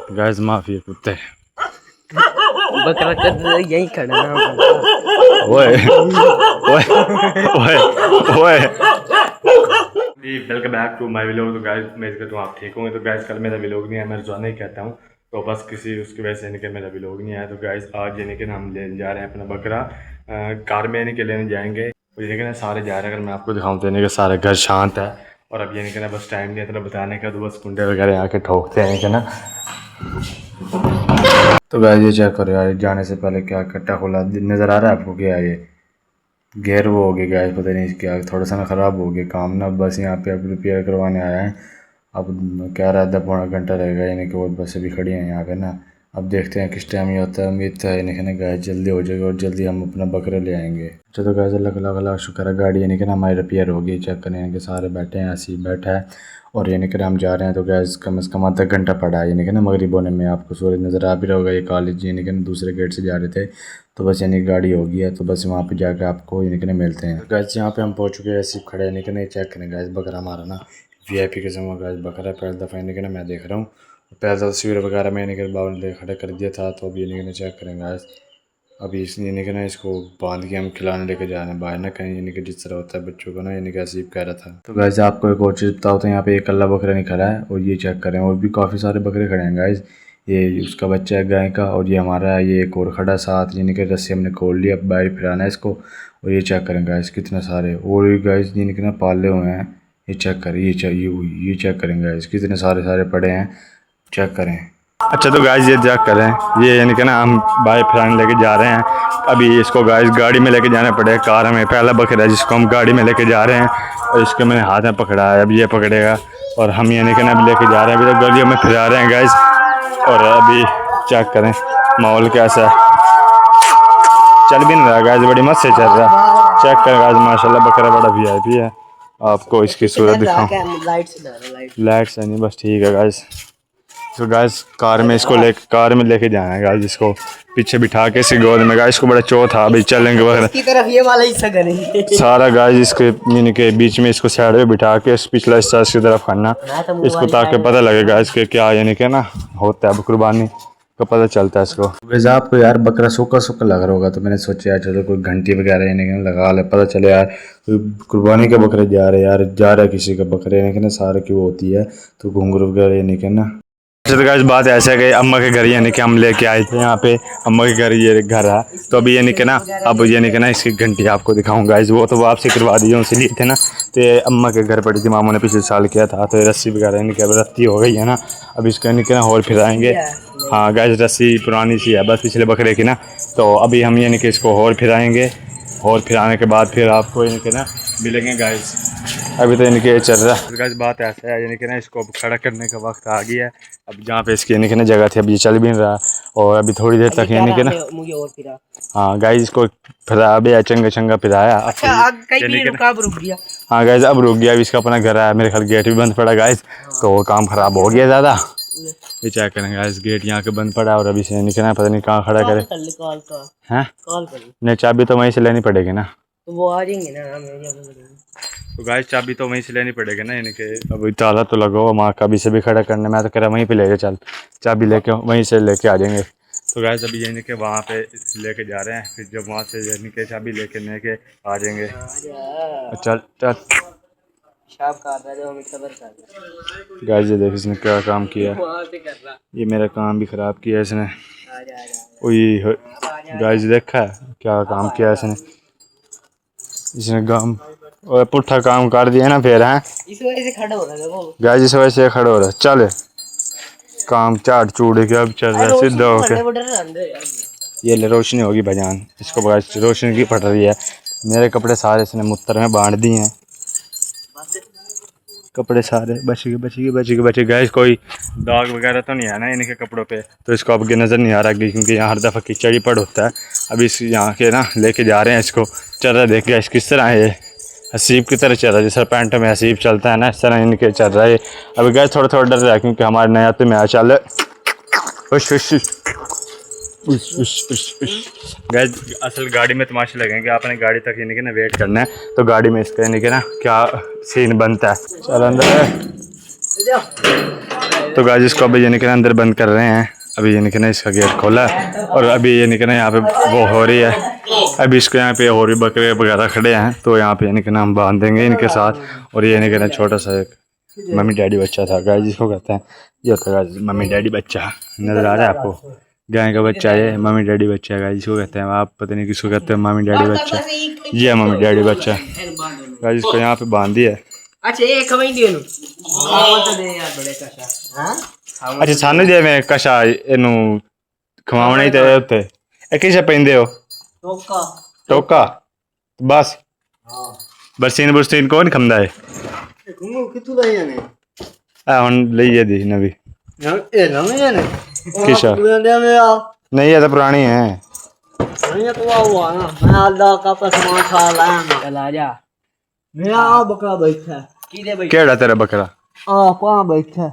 Gas माफी कुत्ते बकरा कर यही खड़ा है। ओए ओए ओए ओए welcome back to my vlog. तो गाइस मैं कहता हूँ आप ठीक होंगे। तो गाइस कल मेरा व्लॉग नहीं है, मैं रोजाना ही कहता हूँ, तो बस किसी उसकी वजह से यानी कि मेरा व्लॉग नहीं आया। तो गाइस आज यानी कि हम लेने जा रहे हैं अपना बकरा कार में यानी कि लेने जाएंगे। तो यानी कि ना सारे जा रहे हैं। अगर मैं आपको दिखाऊँ तो यानी कि सारा घर शांत है और अब यानी कि ना बस टाइम नहीं है इतना बताने का, तो बस कुंडे वगैरह आके ठोकते हैं कि ना। तो गाइस ये चेक करो यार, जाने से पहले क्या कट्टा खुला नज़र आ रहा है आपको? क्या है ये गेयर वो हो गया गाइस, पता नहीं क्या थोड़ा सा ना ख़राब हो गया काम ना। बस यहाँ पे अब रिपेयर करवाने आया है। अब कह रहा है 10-15 घंटा रहेगा यानी कि वो बस अभी खड़ी हैं यहाँ पे ना। अब देखते हैं किस टाइम ये होता है। उम्मीद तो है यानी कि ना गाइस जल्दी हो जाएगा और जल्दी हम अपना बकरा ले आएंगे। अच्छा तो गाइस अल्लाह शुक्र है गाड़ी यानी कि ना हमारी रिपेयर होगी। चेक करें यानी कि सारे बैठे हैं, ऐसे ही बैठा है और यानी कि हम जा रहे हैं। तो गैस कम से कम आधा घंटा पड़ा है यानी कि ना मगरिब होने में। आपको सूरज नज़र आ भी रहा होगा। ये कॉलेज यानी कि ना दूसरे गेट से जा रहे थे, तो बस यानी गाड़ी हो गई है, तो बस वहाँ पे जाकर आपको यानी कि ना मिलते हैं। गैस यहाँ पे हम पहुँच चुके हैं, ऐसे खड़े यानी कि नहीं चेक करें गैस बकरा हमारा ना VIP किस्म का गैस बकरा है। पहली दफ़ा यानी कि ना मैं देख रहा हूँ। पहले तस्वीर वगैरह में यानी कि बाबू ने खड़ा कर दिया था, तो अब यानी कि चेक करें गैस अभी इस यानी कि ना इसको बांध के हम खिलाने लेके जा रहे हैं बाहर ना कहीं, यानी कि जिस तरह होता है बच्चों को ना, यानी कि असीब कह रहा था। तो गाइस आपको एक और चीज़ बताओ, तो यहाँ पे एक अल्लाह बकरा नहीं खड़ा है और ये चेक करें और भी काफ़ी सारे बकरे खड़े हैं गाइस। ये उसका बच्चा है गाय का और ये हमारा है, ये एक और खड़ा साथ, यानी कि रस्सी हमने खोल लिया, अब बाहर फिराना है इसको। और ये चेक करें गाइस कितने सारे और ये गाइस यानी कि ना पाले हुए हैं। ये चेक करें, ये चेक करें गाइस कितने सारे पड़े हैं, चेक करें। अच्छा तो गाइस ये चेक करें, ये यानी कि ना हम बाइक फिराने लेके जा रहे हैं। अभी इसको गाइस गाड़ी में लेके जाना पड़ेगा। कार में पहला बकरा है जिसको हम गाड़ी में लेके जा रहे हैं और इसको मैंने हाथ में पकड़ा है, अब ये पकड़ेगा और हम यानी कि ना अभी लेके जा रहे हैं। अभी तक गलियों में फिरा रहे हैं गाइस और अभी चेक करें माहौल कैसा है। चल भी नहीं रहा गाइस, बड़ी मस्त से चल रहा है। चेक करें गाइस माशाल्लाह बकरा बड़ा VIP है। आपको इसकी सूरत दिखाऊँ, लाइट से नहीं बस ठीक है गाइस। तो गाइस कार में लेके जाना है गाइस, इसको पीछे बिठा के इसकी गोद में। गाइस इसको बड़ा चो था, अभी चलेंगे वगैरह इसकी तरफ ये वाला हिस्सा करेंगे सारा गाइस इसके यानी के बीच में इसको साइड में बिठा के पिछला हिस्सा इसकी तरफ करना इसको, ताकि पता लगेगा इसके क्या यानी कि ना होता है कुर्बानी का पता चलता है इसको। वैसे आपको यार बकरा सूखा लग रहा होगा, तो मैंने सोचा यार चलो कोई घंटी वगैरह यानी कि लगा ले, पता चले यार कोई कुर्बानी के बकरे जा रहे यार, जा रहा है किसी का बकरे यानी कि ना सारे की वो होती है, तो घुंघरू वगैरह यानी कि ना। अच्छा तो गाइस बात ऐसा है कि अम्मा के घर यानी कि हम लेके आए थे यहाँ पे, अम्मा के घर ये घर है। तो अभी यानी कि ना अब यानी कि ना इसकी घंटी आपको दिखाऊंगा गाइस, वो तो वापसी करवा दी उनसे लिए थे ना, तो ये अम्मा के घर पड़ी थी, मामू ने पिछले साल किया था। तो ये रस्सी वगैरह यानी कि अब रत्ती हो गई है ना, अब इसका यानी कि ना और फिराएंगे। हाँ गाइस रस्सी पुरानी सी है बस पिछले बकरे की ना, तो अभी हम यानी कि इसको और फिराएंगे और फिराने के बाद फिर आपको यानी कि ना मिलेंगे गाइस। अभी तो यानी कि ये चल रहा है गाइस। बात ऐसा है यानी कि ना इसको अब खड़ा करने का वक्त आ गया है। अब जहाँ पे इसकी यानी कि ना जगह थी अब ये चल भी नहीं रहा और अभी थोड़ी देर तक यानी कि ना हाँ गाइस इसको फिरा अभी चंगा चंगा फिराया। हाँ गाइस अब रुक गया, अभी इसका अपना घर है, मेरे ख्याल गेट भी बंद पड़ा गाइस, तो काम ख़राब हो गया ज़्यादा। ये चेक करें गाइस गेट यहाँ के बंद पड़ा और अभी से यानी कि ना पता नहीं कहाँ खड़ा करे हैं। नहीं चाबी तो वहीं से लेनी पड़ेगी ना, तो वो आ जाएंगे ना। तो गाइस चाबी तो वहीं से लेनी पड़ेगी ना, यानी कि अभी ताला तो लगा हुआ माँ कभी से भी खड़ा करने, मैं तो कह रहा वहीं पे लेके चल, चाबी लेके वहीं से लेके आ जाएंगे। तो गाइस अभी यानी कि वहाँ पे लेके जा रहे हैं, फिर जब वहाँ से यानी कि चाबी लेके आ जाएंगे। चल चल गाइस ये देख इसने क्या काम किया, ये मेरा काम भी ख़राब किया इसने। गाइस देखा क्या काम किया इसने काम और पुट्ठा काम कर दिया ना फिर हैं, इस वजह से खड़ा हो रहा है वो गाइस इस वजह से खड़ा हो रहा है। चल काम चाट चूड़ के अब चल रहा है सीधा होके। ये ले रोशनी होगी भजान, इसको गाइस रोशनी की पड़ रही है। मेरे कपड़े सारे इसने मुत्तर में बांट दिए हैं, कपड़े सारे बच गए गाइस। कोई दाग वगैरह तो नहीं है ना इनके कपड़ों पे, तो इसको अब नज़र नहीं आ रहा क्योंकि यहाँ हर दफ़ा कीचड़ ही पड़ होता है। अभी इस यहाँ के ना लेके जा रहे हैं इसको, चल रहा देख गया किस तरह है, हसीब की तरह चल रहा है जैसे पैंट में हसीब चलता है ना, इस तरह इनके चल रहा है। अभी गैस थोड़ा डर रहा है क्योंकि हमारे नया तो मैं चल गैस असल गाड़ी में तमाशे लगेंगे, आपने गाड़ी तक यानी कि ना वेट करना है, तो गाड़ी में इसका यानी कि ना क्या सीन बनता है। चल अंदर तो गाइस इसको अभी यानी कि अंदर बंद कर रहे हैं। अभी यानी कि इसका गेट खोला है और अभी यानी कि यहाँ पे वो हो रही है। अभी इसको यहाँ पे और भी बकरे वगैरह खड़े हैं तो यहाँ पे यानी कि हम बांध देंगे इनके साथ। और ये यानी कि छोटा सा एक मम्मी डैडी बच्चा था गाइस, जिसको कहते हैं ये होता है गाइस मम्मी डैडी बच्चा। नजर आ रहा है आपको? गाय का बच्चा है, मम्मी डैडी बच्चा है गाइस, इसको कहते हैं। आप पता नहीं किसको कहते हैं, मम्मी डैडी बच्चा। ये है मम्मी डैडी बच्चा गाइस, इसको यहाँ पे बांध दिया है। अच्छा ये खवाई दियो नु तो दे यार बड़े कशा। हां अच्छा सानू दे मैं कशा एनु खवावना ही ते उत्ते ए किसे पेंदे हो? टोका टोका बस। हां बरसीन बुरसीन कौन खंदा है? घुमो कितु लई जाने आ हुन लईए दी नवी ए नवी है ने किशा नहीं ये तो पुरानी है। नहीं तो हुआ ना मैं अल्लाह का पसमा खा लाया मैं चला जा। मेरा बकरा बैठा कीदे बैठा? केड़ा तेरा बकरा? आ पा बैठा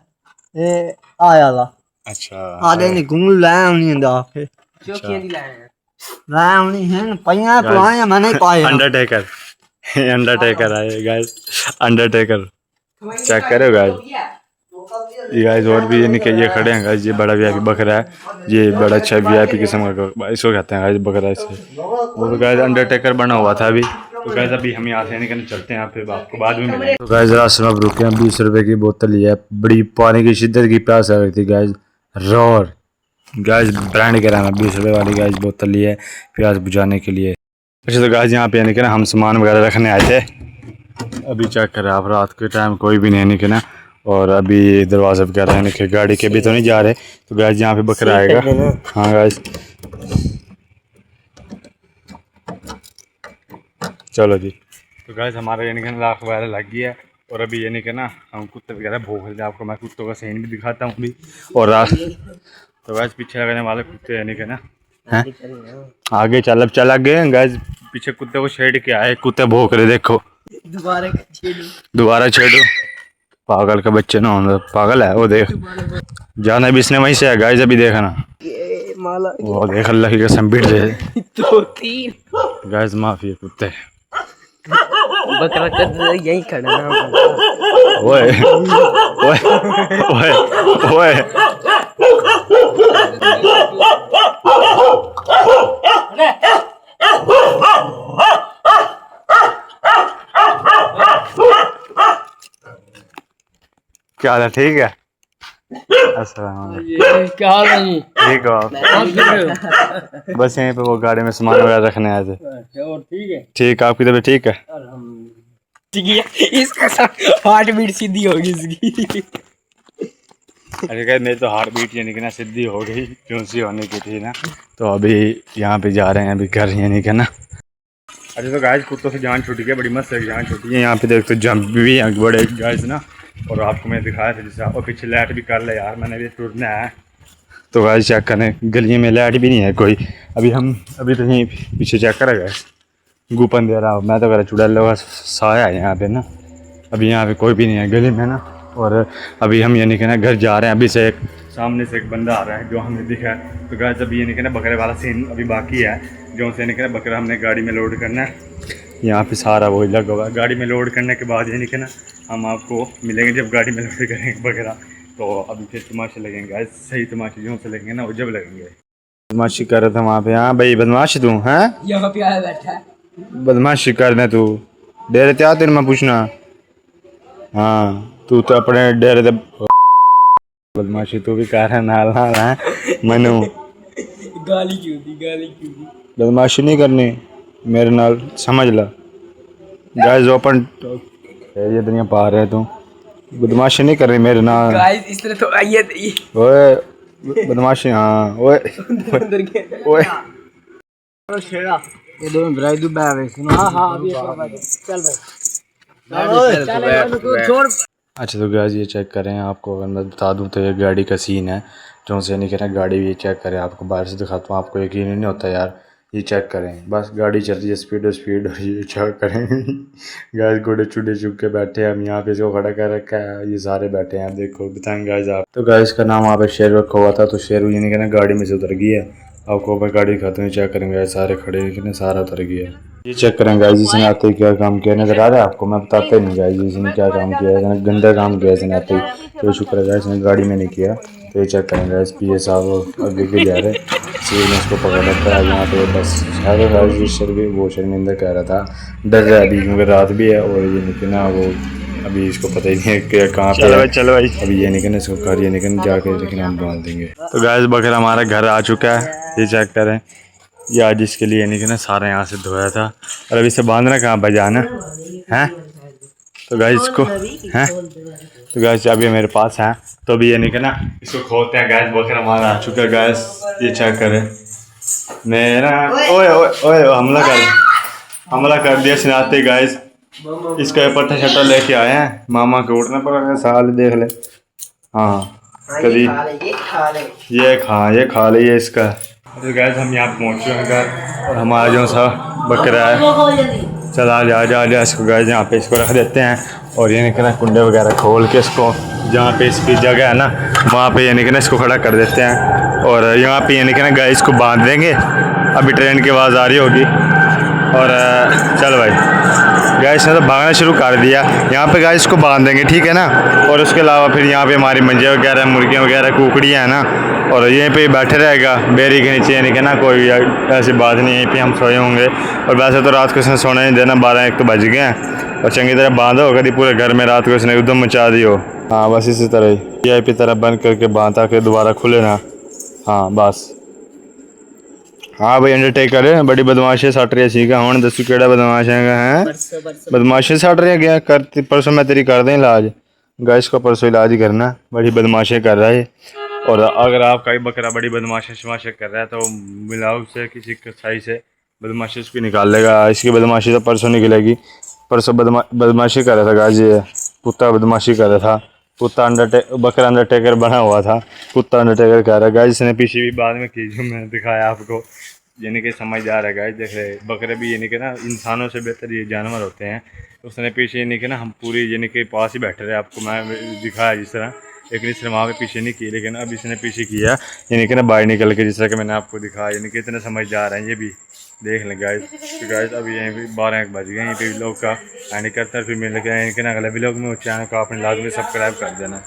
ए आया ला। अच्छा आदे ने घुम लाया नहीं दा के चौकियां दी लाया लाया नहीं है पइया तो आया मैंने पाया। अंडरटेकर अंडरटेकर आए गाइस, अंडरटेकर चेक करो गाइस। ये गाइस और भी यानी कि ये खड़े हैं गाइस। ये बड़ा वीआईपी बकरा है, ये बड़ा अच्छा वीआईपी किस्म का इसको कहते हैं गाइस बकरा। इसे वो तो गाइस अंडरटेकर बना हुआ था अभी। तो गाइस अभी हम यहाँ से यानी कि चलते हैं, फिर आपको बाद में मिलेंगे। तो गाइस रास्ते में अब रुके हैं। 20 रुपए की बोतल ली है, बड़ी पानी की शिद्दत की प्यास आ रही थी गाइस। रॉर गाइस ब्रांड कह रहा है 20 रुपए वाली गाइस बोतल ली है प्यास बुझाने के लिए। अच्छा तो गाइस यहाँ पे यानी कि हम सामान वगैरह रखने आए थे। अभी चेक करें आप, रात के टाइम कोई भी नहीं यानी कि और अभी दरवाज़ा वगैरह यानी कि गाड़ी के भी तो नहीं जा रहे। तो गाइस यहाँ पे बकरा आएगा। हाँ गाइस चलो जी। तो गाइस हमारा यानी कि लाख वगैरह लग गया है और अभी यानी कि हम कुत्ते वगैरह भूख रहे थे। आपको मैं कुत्तों का सीन भी दिखाता हूँ अभी। और रात तो गाइस पीछे लगने वाले कुत्ते यानी कि हैं आगे चल चला गए गाइस। पीछे कुत्ते को छेड़ के आए, कुत्ते भूख रहे देखो। दोबारा छेड़ो पागल का बच्चे ना हो, पागल है वो। देख जाना भी इसने वहीं से है गाइस। अभी देखा ना वो देख अल्लाह की कसम बीट दे दो तीन गाइस माफी है कुत्ते। बकरा कर यहीं खड़ा ना ओए ओए ओए ओए क्या हाल है? ठीक है क्या नहीं ठीक हो? बस यहीं पे वो गाड़ी में सामान वगैरह रखने आए थे। और ठीक है? ठीक, आपकी तबीयत ठीक है? ठीक है। इसका हार्ट बीट सीधी होगी इसकी। अरे क्या मेरी तो हार्ट बीट यानी कि ना सीधी हो गई, क्यों सी होने की थी ना। तो अभी यहाँ पे जा रहे हैं अभी घर यानी कि ना। अच्छा तो गाइस कुत्तों से जान छूट गई, बड़ी मस्त है जान छूटी है। यहाँ पे देख तो जंप भी हैं बड़े गाइस ना। और आपको मैं दिखाया था जैसे, और पीछे लाइट भी कर ले यार, मैंने भी टूटना है। तो गाइस चेक करें, गलियों में लाइट भी नहीं है कोई। अभी तो यहीं पीछे चेक करें गाइस, गुपन दे रहा मैं तो कह रहा चुड़ैल का साया है यहाँ पे ना। अभी यहाँ पे कोई भी नहीं है गली में ना। और अभी हम यानी कि ना घर जा रहे हैं। अभी से एक सामने से एक बंदा आ रहा है जो हमें दिखा है। तो गाइस अभी यानी कि ना बकरे वाला सीन अभी बाकी है, जो से यानी कि ना बकरा हमने गाड़ी में लोड करना है। यहाँ पे सारा वही लगा हुआ है। गाड़ी में लोड करने के बाद यानी कि ना हम आपको मिलेंगे जब गाड़ी में लोड करेंगे बकरा। तो अभी फिर तमाशे लगेंगे गाइस, सही तमाशे जो से लगेंगे ना वो जब लगेंगे। बदमाशी कर रहा था वहाँ पे। हाँ भाई बदमाश तू हैं यहाँ पे आया बैठा है बदमाशी करना तू डेरे ते आ तेरे मैं पूछना। हाँ तू तो अपने डेरे ते बदमाशी तू भी कर रहा नाल नाल है मनु। गाली क्यों दी बदमाशी नहीं करनी मेरे नाल, समझ ला। गाइस ओपन ये दुनिया पा रहे तू, बदमाशी नहीं कर रही मेरे नाल। गाइस इस तरह तो आइए थी ओए बदमाशी। हाँ ओए अंदर के ओए और शेरा ये दो में ब्राइड बैवे सुनो। हां अभी चल भाई चल छोड़। अच्छा तो गाइस ये चेक करें, आपको अगर मैं बता दूं तो ये गाड़ी का सीन है जो से नहीं कहना। गाड़ी भी ये चेक करें, आपको बाहर से दिखाता हूँ, आपको यकीन नहीं होता यार। ये चेक करें, बस गाड़ी चल रही है स्पीड और ये चेक करें गाइस घोड़े चूड़े चुप के बैठे हैं। हम यहाँ पे इसको खड़ा कर रखा है, ये सारे बैठे हैं। आप देखो बताएं गाइस आप। तो गाइस का नाम वहाँ पे शेर रखा हुआ था, तो शेर यानी कि ना गाड़ी में से उतर गई है आपको ऊपर गाड़ी खाते हुए चेक करेंगे, सारे खड़े लेकिन सारा उतर गया। ये चेक करेंगे जिसने आते ही क्या काम किया नजर आ रहा है आपको, मैं बताते नहीं गाइस जिसने क्या काम किया, इसने गंदा काम किया इसने आते ही। तो शुक्र है इसने गाड़ी में नहीं किया। तो ये चेक करेंगे पी ए साहब आगे के जा रहे सीट ने इसको पकड़ रखा है यहाँ पे। बस शायद भी वो शर्मिंदा कह रहा था, डर रहा है अभी क्योंकि रात भी है और ये निकलना वो अभी इसको पता ही नहीं है कि कहाँ पे है। चलो भाई अभी ये निकलने इसको घर ये निकल जाके लेकिन हम बांध देंगे। तो गाइस बकरा हमारा घर आ चुका है, ये चेक करें। ये आज इसके लिए यानी कि ना सारा यहाँ से धोया था और अभी इसे बांधना कहाँ बजाना है। तो गाइस इसको हैं तो गाइस अभी मेरे पास है तो अभी यानी कि ना इसको खोलते हैं। गाइस बकरा हमारा आ चुका है गाइस, ये चेक करें। मेरा ओए ओए ओए हमला कर दिया सिनाते गाइस। इसका पट्टा शट्टा लेके आए हैं, मामा को उठना पड़ेगा साल देख ले। हाँ कभी ये खा ले ये इसका। तो गैस हम यहाँ पहुँच चुके हैं घर और हमारा जो सा बकरा है चल आ जा इसको गैस यहाँ पे इसको रख देते हैं और ये निकलना कुंडे वगैरह खोल के इसको जहाँ पे इसकी जगह है ना वहाँ पे ये निकलना इसको खड़ा कर देते हैं और यहाँ पे ये निकलना गैस इसको बांध देंगे। अभी ट्रेन की आवाज़ आ रही होगी और चल भाई गैस ने तो भागना शुरू कर दिया। यहाँ पे गैस को बांध देंगे ठीक है ना, और उसके अलावा फिर यहाँ पे हमारी मंजे वगैरह मुर्गियाँ वगैरह कुकड़ियाँ हैं ना और यहीं पे बैठे रहेगा बेरी के नीचे यानी कि ना कोई ऐसी बात नहीं, यहीं पे हम सोए होंगे। और वैसे तो रात को इसने सोने नहीं देना, 12-1 तो बज गए हैं और चंगी तरह बांधो कभी पूरे घर में रात को इसने उधम मचा दी हो। हाँ बस इसी तरह ही VIP तरह बंद करके बांध ताकि दोबारा खुले ना। हाँ बस हाँ भाई अंडरटेकर है बड़ी बदमाशी सट रही है सीखा हूँ दसू केड़ा बदमाश है बदमाशी सट रही है क्या कर परसों मैं तेरी कर दें इलाज। गैस को परसों इलाज ही करना, बड़ी बदमाशी कर रहा है। और अगर आपका ही बकरा बड़ी बदमाशी शमाशी कर रहा है तो मिलाओ से किसी कसाई से बदमाशी उसकी निकाल लेगा। इसकी बदमाशी तो परसों निकलेगी। परसों बदमाशी कर रहा था गाजी, कुत्ता बदमाशी कर रहा था, कुत्ता बकरा अंडरटेकर बना हुआ था, कुत्ता अंडरटेकर कह रहा है गाइस। इसने पीछे भी बाद में की जो मैंने दिखाया आपको यानी कि समझदार है गाइस। देख रहे बकरे भी यानी कि ना इंसानों से बेहतर ये जानवर होते हैं। तो उसने पीछे यानी कि ना हम पूरी यानी कि पास ही बैठे रहे, आपको मैं दिखाया जिस तरह, लेकिन इसने वहाँ पे पीछे नहीं की लेकिन अब इसने पीछे किया यानी कि ना बाहर निकल के जिस तरह कि मैंने आपको दिखाया। यानी कि इतने समझदार हैं ये भी, देख लें गाइस। तो गाइस अभी यहीं पे 12-1 बज गए, यहीं पे लोग का एंड करता है फिर मिल गया यानी कि ना अगले व्लॉग में चैनल को आपने लाजमी सब्सक्राइब कर देना।